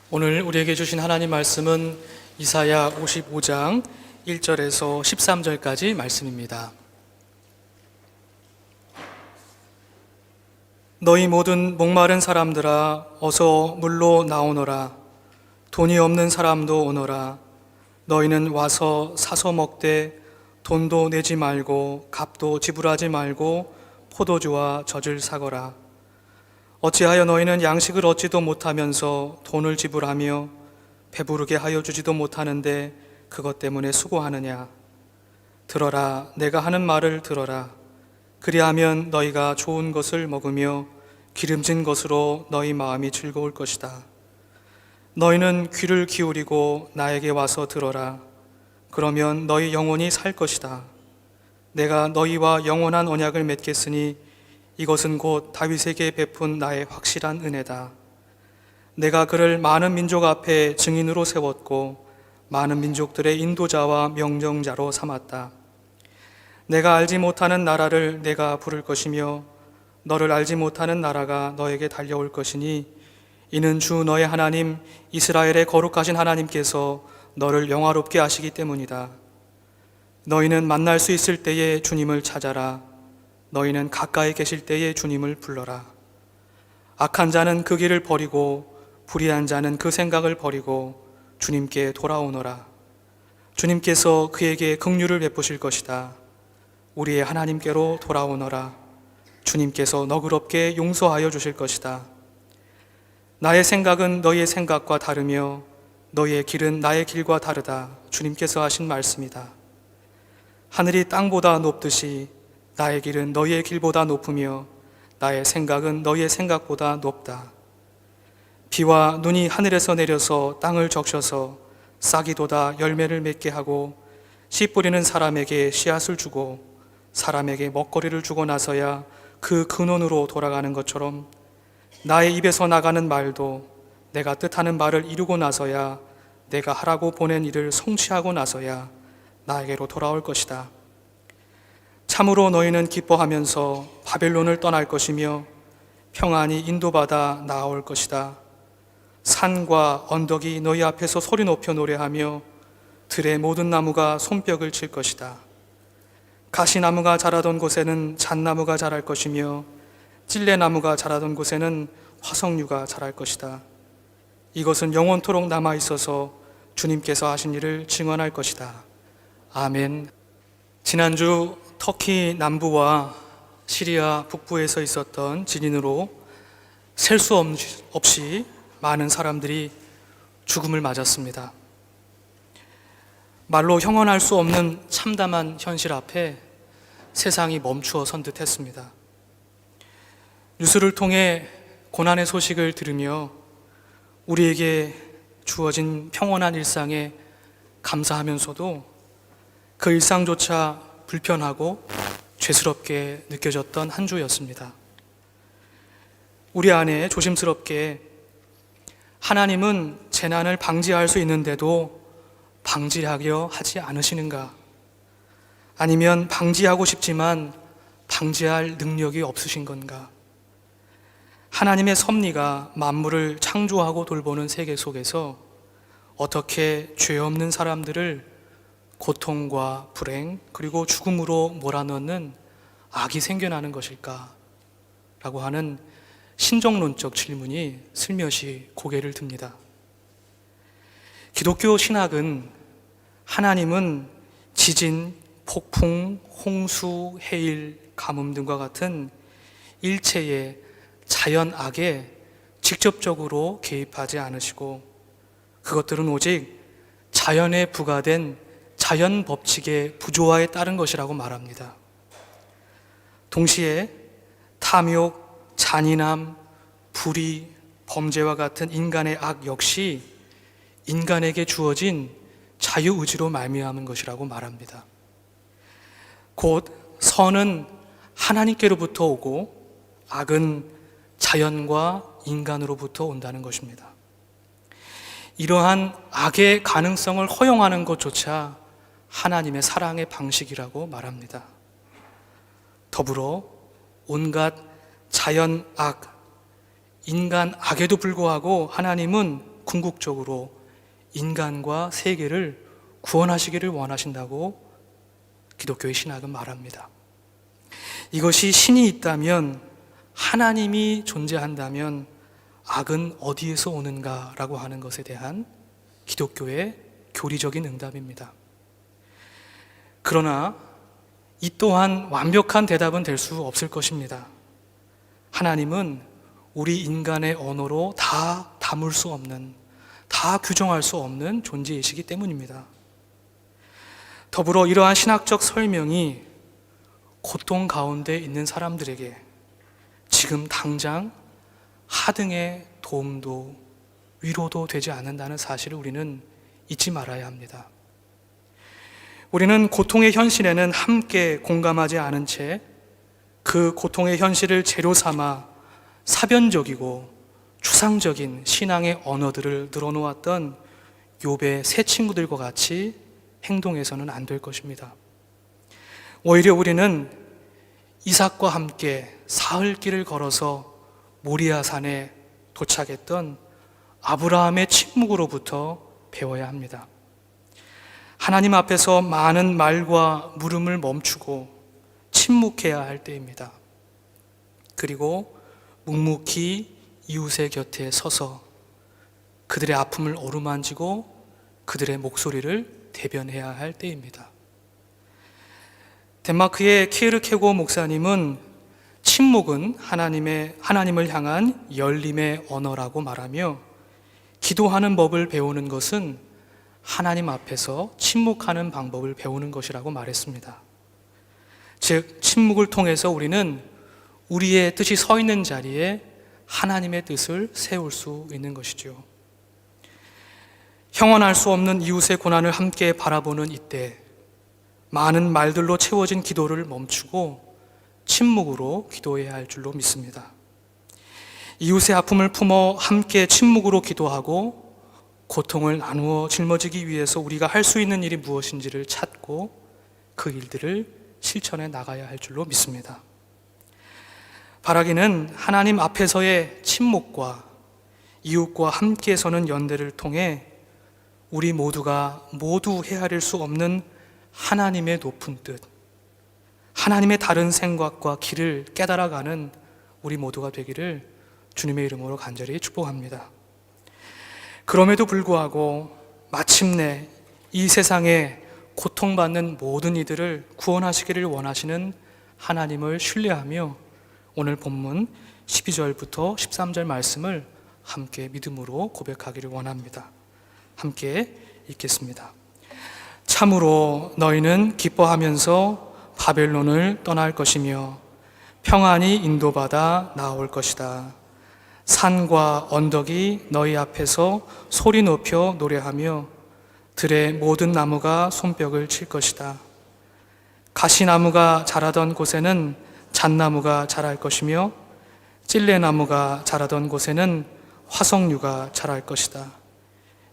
오늘 우리에게 주신 하나님 말씀은 이사야 55장 1절에서 13절까지 말씀입니다. 너희 모든 목마른 사람들아 어서 물로 나오너라. 돈이 없는 사람도 오너라. 너희는 와서 사서 먹되 돈도 내지 말고 값도 지불하지 말고 포도주와 젖을 사거라. 어찌하여 너희는 양식을 얻지도 못하면서 돈을 지불하며 배부르게 하여 주지도 못하는데 그것 때문에 수고하느냐? 들어라, 내가 하는 말을 들어라. 그리하면 너희가 좋은 것을 먹으며 기름진 것으로 너희 마음이 즐거울 것이다. 너희는 귀를 기울이고 나에게 와서 들어라. 그러면 너희 영혼이 살 것이다. 내가 너희와 영원한 언약을 맺겠으니 이것은 곧 다윗에게 베푼 나의 확실한 은혜다. 내가 그를 많은 민족 앞에 증인으로 세웠고 많은 민족들의 인도자와 명령자로 삼았다. 내가 알지 못하는 나라를 내가 부를 것이며 너를 알지 못하는 나라가 너에게 달려올 것이니 이는 주 너의 하나님 이스라엘의 거룩하신 하나님께서 너를 영화롭게 하시기 때문이다. 너희는 만날 수 있을 때에 주님을 찾아라. 너희는 가까이 계실 때에 주님을 불러라. 악한 자는 그 길을 버리고 불의한 자는 그 생각을 버리고 주님께 돌아오너라. 주님께서 그에게 긍휼을 베푸실 것이다. 우리의 하나님께로 돌아오너라. 주님께서 너그럽게 용서하여 주실 것이다. 나의 생각은 너희의 생각과 다르며 너희의 길은 나의 길과 다르다. 주님께서 하신 말씀이다. 하늘이 땅보다 높듯이 나의 길은 너희의 길보다 높으며 나의 생각은 너희의 생각보다 높다. 비와 눈이 하늘에서 내려서 땅을 적셔서 싹이 돋아 열매를 맺게 하고 씨 뿌리는 사람에게 씨앗을 주고 사람에게 먹거리를 주고 나서야 그 근원으로 돌아가는 것처럼 나의 입에서 나가는 말도 내가 뜻하는 말을 이루고 나서야 내가 하라고 보낸 일을 성취하고 나서야 나에게로 돌아올 것이다. 참으로 너희는 기뻐하면서 바벨론을 떠날 것이며 평안히 인도받아 나아올 것이다. 산과 언덕이 너희 앞에서 소리 높여 노래하며 들의 모든 나무가 손뼉을 칠 것이다. 가시나무가 자라던 곳에는 잣나무가 자랄 것이며 찔레나무가 자라던 곳에는 화석류가 자랄 것이다. 이것은 영원토록 남아있어서 주님께서 하신 일을 증언할 것이다. 아멘. 지난주 터키 남부와 시리아 북부에서 있었던 지진으로 셀 수 없이 많은 사람들이 죽음을 맞았습니다. 말로 형언할 수 없는 참담한 현실 앞에 세상이 멈추어 선 듯했습니다. 뉴스를 통해 고난의 소식을 들으며 우리에게 주어진 평온한 일상에 감사하면서도 그 일상조차 불편하고 죄스럽게 느껴졌던 한 주였습니다. 우리 안에 조심스럽게 하나님은 재난을 방지할 수 있는데도 방지하려 하지 않으시는가? 아니면 방지하고 싶지만 방지할 능력이 없으신 건가? 하나님의 섭리가 만물을 창조하고 돌보는 세계 속에서 어떻게 죄 없는 사람들을 고통과 불행 그리고 죽음으로 몰아넣는 악이 생겨나는 것일까? 라고 하는 신정론적 질문이 슬며시 고개를 듭니다. 기독교 신학은 하나님은 지진, 폭풍, 홍수, 해일, 가뭄 등과 같은 일체의 자연악에 직접적으로 개입하지 않으시고 그것들은 오직 자연에 부과된 자연 법칙의 부조화에 따른 것이라고 말합니다. 동시에 탐욕, 잔인함, 불의, 범죄와 같은 인간의 악 역시 인간에게 주어진 자유의지로 말미암은 것이라고 말합니다. 곧 선은 하나님께로부터 오고 악은 자연과 인간으로부터 온다는 것입니다. 이러한 악의 가능성을 허용하는 것조차 하나님의 사랑의 방식이라고 말합니다. 더불어 온갖 자연 악, 인간 악에도 불구하고 하나님은 궁극적으로 인간과 세계를 구원하시기를 원하신다고 기독교의 신학은 말합니다. 이것이 신이 있다면, 하나님이 존재한다면 악은 어디에서 오는가라고 하는 것에 대한 기독교의 교리적인 응답입니다. 그러나 이 또한 완벽한 대답은 될 수 없을 것입니다. 하나님은 우리 인간의 언어로 다 담을 수 없는, 다 규정할 수 없는 존재이시기 때문입니다. 더불어 이러한 신학적 설명이 고통 가운데 있는 사람들에게 지금 당장 하등의 도움도 위로도 되지 않는다는 사실을 우리는 잊지 말아야 합니다. 우리는 고통의 현실에는 함께 공감하지 않은 채 그 고통의 현실을 재료 삼아 사변적이고 추상적인 신앙의 언어들을 늘어놓았던 욥의 새 친구들과 같이 행동해서는 안 될 것입니다. 오히려 우리는 이삭과 함께 사흘길을 걸어서 모리아 산에 도착했던 아브라함의 침묵으로부터 배워야 합니다. 하나님 앞에서 많은 말과 물음을 멈추고 침묵해야 할 때입니다. 그리고 묵묵히 이웃의 곁에 서서 그들의 아픔을 어루만지고 그들의 목소리를 대변해야 할 때입니다. 덴마크의 키에르케고 목사님은 침묵은 하나님을 향한 열림의 언어라고 말하며, 기도하는 법을 배우는 것은 하나님 앞에서 침묵하는 방법을 배우는 것이라고 말했습니다. 즉, 침묵을 통해서 우리는 우리의 뜻이 서 있는 자리에 하나님의 뜻을 세울 수 있는 것이죠. 형언할 수 없는 이웃의 고난을 함께 바라보는 이때, 많은 말들로 채워진 기도를 멈추고 침묵으로 기도해야 할 줄로 믿습니다. 이웃의 아픔을 품어 함께 침묵으로 기도하고 고통을 나누어 짊어지기 위해서 우리가 할 수 있는 일이 무엇인지를 찾고 그 일들을 실천해 나가야 할 줄로 믿습니다. 바라기는 하나님 앞에서의 침묵과 이웃과 함께 서는 연대를 통해 우리 모두가 모두 헤아릴 수 없는 하나님의 높은 뜻, 하나님의 다른 생각과 길을 깨달아가는 우리 모두가 되기를 주님의 이름으로 간절히 축복합니다. 그럼에도 불구하고 마침내 이 세상에 고통받는 모든 이들을 구원하시기를 원하시는 하나님을 신뢰하며 오늘 본문 12절부터 13절 말씀을 함께 믿음으로 고백하기를 원합니다. 함께 읽겠습니다. 참으로 너희는 기뻐하면서 바벨론을 떠날 것이며 평안히 인도받아 나올 것이다. 산과 언덕이 너희 앞에서 소리 높여 노래하며 들의 모든 나무가 손뼉을 칠 것이다. 가시나무가 자라던 곳에는 잣나무가 자랄 것이며 찔레나무가 자라던 곳에는 화석류가 자랄 것이다.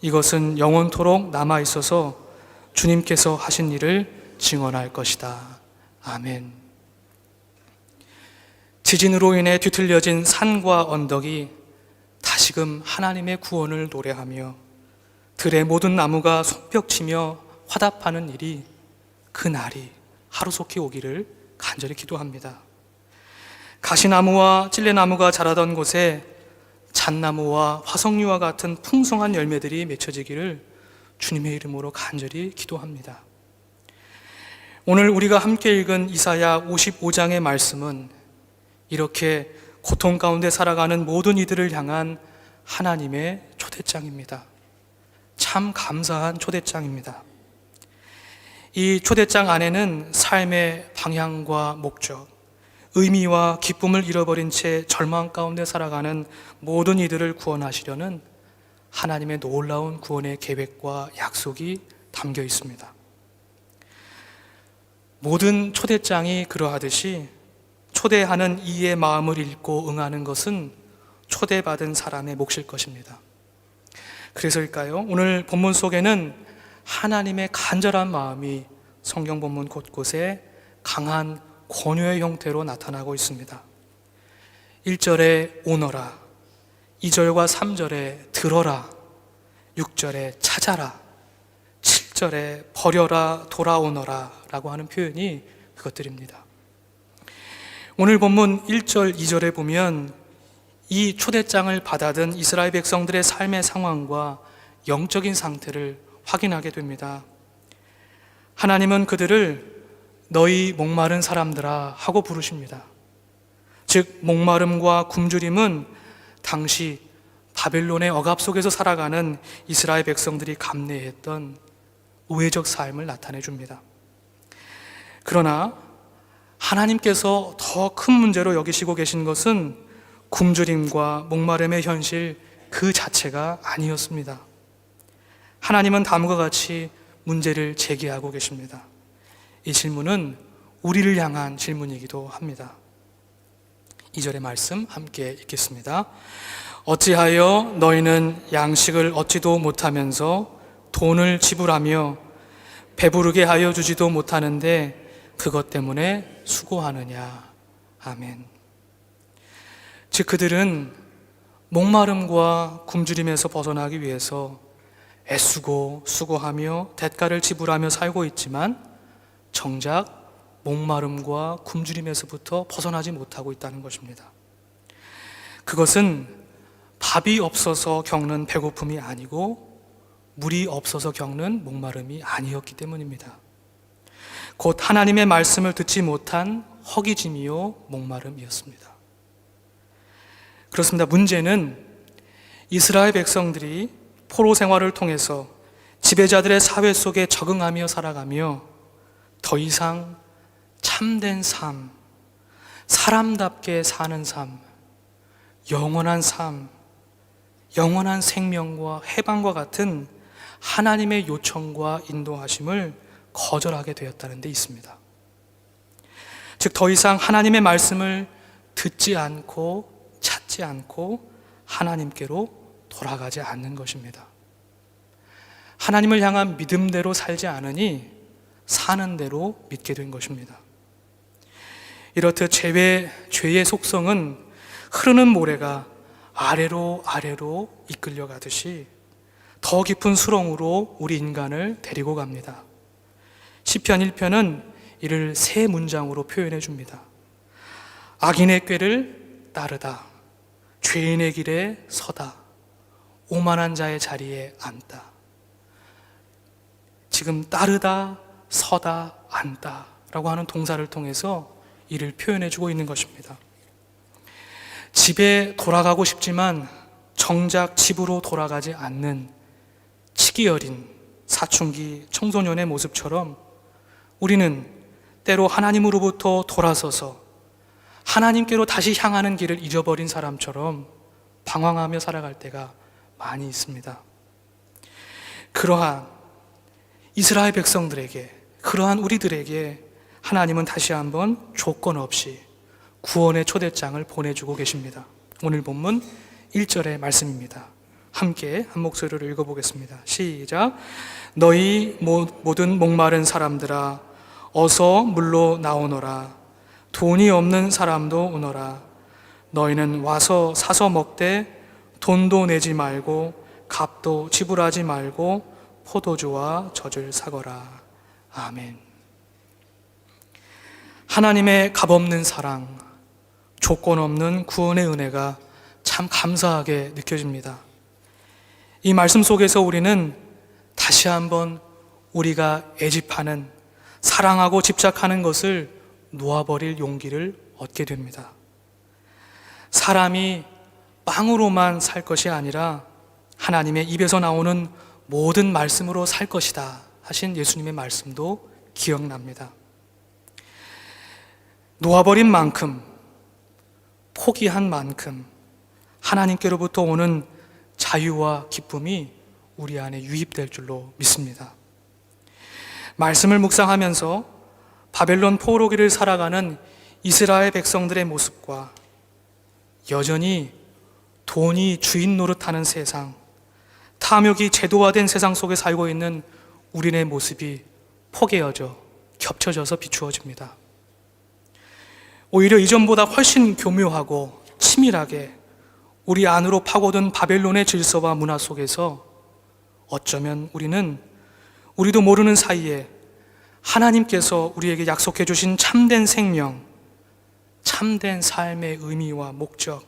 이것은 영원토록 남아있어서 주님께서 하신 일을 증언할 것이다. 아멘. 지진으로 인해 뒤틀려진 산과 언덕이 다시금 하나님의 구원을 노래하며 들의 모든 나무가 손뼉치며 화답하는 일이, 그 날이 하루속히 오기를 간절히 기도합니다. 가시나무와 찔레나무가 자라던 곳에 잣나무와 화석류와 같은 풍성한 열매들이 맺혀지기를 주님의 이름으로 간절히 기도합니다. 오늘 우리가 함께 읽은 이사야 55장의 말씀은 이렇게 고통 가운데 살아가는 모든 이들을 향한 하나님의 초대장입니다. 참 감사한 초대장입니다. 이 초대장 안에는 삶의 방향과 목적, 의미와 기쁨을 잃어버린 채 절망 가운데 살아가는 모든 이들을 구원하시려는 하나님의 놀라운 구원의 계획과 약속이 담겨 있습니다. 모든 초대장이 그러하듯이 초대하는 이의 마음을 읽고 응하는 것은 초대받은 사람의 몫일 것입니다. 그래서일까요? 오늘 본문 속에는 하나님의 간절한 마음이 성경 본문 곳곳에 강한 권유의 형태로 나타나고 있습니다. 1절에 오너라, 2절과 3절에 들어라, 6절에 찾아라, 7절에 버려라 돌아오너라 라고 하는 표현이 그것들입니다. 오늘 본문 1절, 2절에 보면 이 초대장을 받아든 이스라엘 백성들의 삶의 상황과 영적인 상태를 확인하게 됩니다. 하나님은 그들을 너희 목마른 사람들아 하고 부르십니다. 즉 목마름과 굶주림은 당시 바벨론의 억압 속에서 살아가는 이스라엘 백성들이 감내했던 우회적 삶을 나타내 줍니다. 그러나 하나님께서 더 큰 문제로 여기시고 계신 것은 굶주림과 목마름의 현실 그 자체가 아니었습니다. 하나님은 다음과 같이 문제를 제기하고 계십니다. 이 질문은 우리를 향한 질문이기도 합니다. 2절의 말씀 함께 읽겠습니다. 어찌하여 너희는 양식을 얻지도 못하면서 돈을 지불하며 배부르게 하여 주지도 못하는데 그것 때문에 수고하느냐. 아멘. 즉 그들은 목마름과 굶주림에서 벗어나기 위해서 애쓰고 수고하며 대가를 지불하며 살고 있지만 정작 목마름과 굶주림에서부터 벗어나지 못하고 있다는 것입니다. 그것은 밥이 없어서 겪는 배고픔이 아니고 물이 없어서 겪는 목마름이 아니었기 때문입니다. 곧 하나님의 말씀을 듣지 못한 허기짐이요 목마름이었습니다. 그렇습니다. 문제는 이스라엘 백성들이 포로 생활을 통해서 지배자들의 사회 속에 적응하며 살아가며 더 이상 참된 삶, 사람답게 사는 삶, 영원한 삶, 영원한 생명과 해방과 같은 하나님의 요청과 인도하심을 거절하게 되었다는 데 있습니다. 즉 더 이상 하나님의 말씀을 듣지 않고 찾지 않고 하나님께로 돌아가지 않는 것입니다. 하나님을 향한 믿음대로 살지 않으니 사는 대로 믿게 된 것입니다. 이렇듯 죄의 속성은 흐르는 모래가 아래로 이끌려 가듯이 더 깊은 수렁으로 우리 인간을 데리고 갑니다. 시편 1편은 이를 세 문장으로 표현해 줍니다. 악인의 꾀를 따르다, 죄인의 길에 서다, 오만한 자의 자리에 앉다. 지금 따르다, 서다, 앉다 라고 하는 동사를 통해서 이를 표현해 주고 있는 것입니다. 집에 돌아가고 싶지만 정작 집으로 돌아가지 않는 치기 어린 사춘기 청소년의 모습처럼 우리는 때로 하나님으로부터 돌아서서 하나님께로 다시 향하는 길을 잊어버린 사람처럼 방황하며 살아갈 때가 많이 있습니다. 그러한 이스라엘 백성들에게, 그러한 우리들에게 하나님은 다시 한번 조건 없이 구원의 초대장을 보내주고 계십니다. 오늘 본문 1절의 말씀입니다. 함께 한 목소리로 읽어보겠습니다. 시작. 너희 모든 목마른 사람들아 어서 물로 나오너라. 돈이 없는 사람도 오너라. 너희는 와서 사서 먹되 돈도 내지 말고 값도 지불하지 말고 포도주와 젖을 사거라. 아멘. 하나님의 값없는 사랑, 조건 없는 구원의 은혜가 참 감사하게 느껴집니다. 이 말씀 속에서 우리는 다시 한번 우리가 애집하는, 사랑하고 집착하는 것을 놓아버릴 용기를 얻게 됩니다. 사람이 빵으로만 살 것이 아니라 하나님의 입에서 나오는 모든 말씀으로 살 것이다 하신 예수님의 말씀도 기억납니다. 놓아버린 만큼, 포기한 만큼 하나님께로부터 오는 자유와 기쁨이 우리 안에 유입될 줄로 믿습니다. 말씀을 묵상하면서 바벨론 포로기를 살아가는 이스라엘 백성들의 모습과 여전히 돈이 주인 노릇하는 세상, 탐욕이 제도화된 세상 속에 살고 있는 우리네 모습이 포개어져 겹쳐져서 비추어집니다. 오히려 이전보다 훨씬 교묘하고 치밀하게 우리 안으로 파고든 바벨론의 질서와 문화 속에서 어쩌면 우리도 모르는 사이에 하나님께서 우리에게 약속해 주신 참된 생명, 참된 삶의 의미와 목적,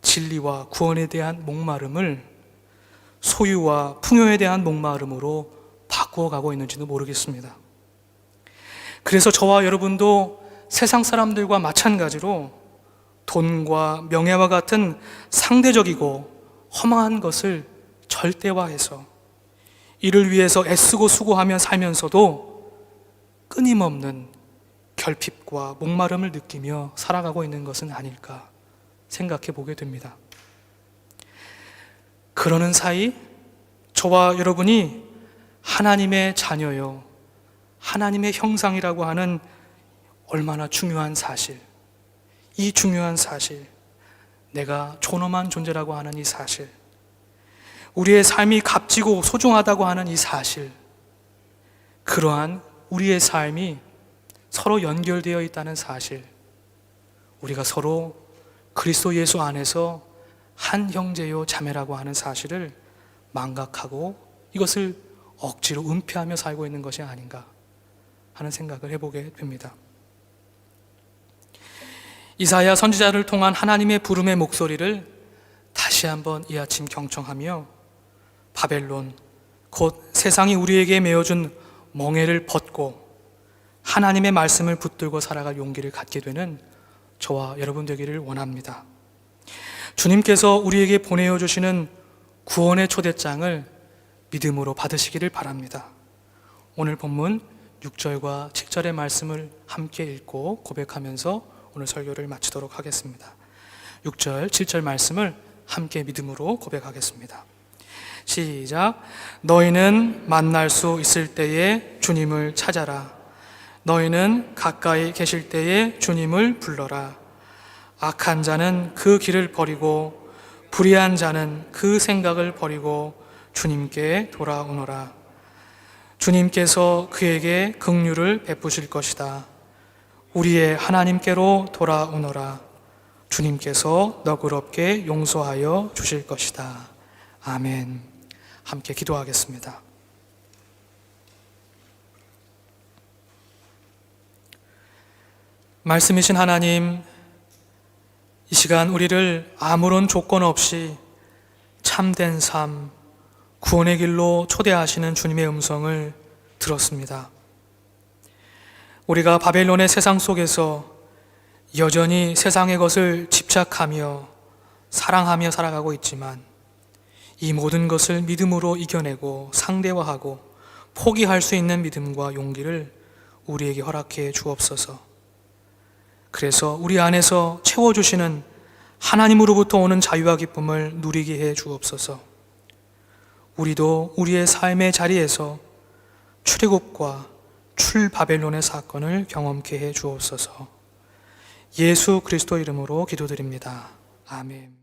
진리와 구원에 대한 목마름을 소유와 풍요에 대한 목마름으로 바꾸어가고 있는지도 모르겠습니다. 그래서 저와 여러분도 세상 사람들과 마찬가지로 돈과 명예와 같은 상대적이고 허망한 것을 절대화해서 이를 위해서 애쓰고 수고하며 살면서도 끊임없는 결핍과 목마름을 느끼며 살아가고 있는 것은 아닐까 생각해 보게 됩니다. 그러는 사이 저와 여러분이 하나님의 자녀요, 하나님의 형상이라고 하는 얼마나 중요한 사실, 이 중요한 사실, 내가 존엄한 존재라고 하는 이 사실, 우리의 삶이 값지고 소중하다고 하는 이 사실, 그러한 우리의 삶이 서로 연결되어 있다는 사실, 우리가 서로 그리스도 예수 안에서 한 형제요 자매라고 하는 사실을 망각하고 이것을 억지로 은폐하며 살고 있는 것이 아닌가 하는 생각을 해보게 됩니다. 이사야 선지자를 통한 하나님의 부름의 목소리를 다시 한번 이 아침 경청하며 바벨론, 곧 세상이 우리에게 메어준 멍에를 벗고 하나님의 말씀을 붙들고 살아갈 용기를 갖게 되는 저와 여러분 되기를 원합니다. 주님께서 우리에게 보내어 주시는 구원의 초대장을 믿음으로 받으시기를 바랍니다. 오늘 본문 6절과 7절의 말씀을 함께 읽고 고백하면서 오늘 설교를 마치도록 하겠습니다. 6절, 7절 말씀을 함께 믿음으로 고백하겠습니다. 시작. 너희는 만날 수 있을 때에 주님을 찾아라. 너희는 가까이 계실 때에 주님을 불러라. 악한 자는 그 길을 버리고 불의한 자는 그 생각을 버리고 주님께 돌아오너라. 주님께서 그에게 긍휼을 베푸실 것이다. 우리의 하나님께로 돌아오너라. 주님께서 너그럽게 용서하여 주실 것이다. 아멘. 함께 기도하겠습니다. 말씀이신 하나님, 이 시간 우리를 아무런 조건 없이 참된 삶, 구원의 길로 초대하시는 주님의 음성을 들었습니다. 우리가 바벨론의 세상 속에서 여전히 세상의 것을 집착하며 사랑하며 살아가고 있지만 이 모든 것을 믿음으로 이겨내고 상대화하고 포기할 수 있는 믿음과 용기를 우리에게 허락해 주옵소서. 그래서 우리 안에서 채워주시는 하나님으로부터 오는 자유와 기쁨을 누리게 해 주옵소서. 우리도 우리의 삶의 자리에서 출애굽과 출바벨론의 사건을 경험케 해 주옵소서. 예수 그리스도 이름으로 기도드립니다. 아멘.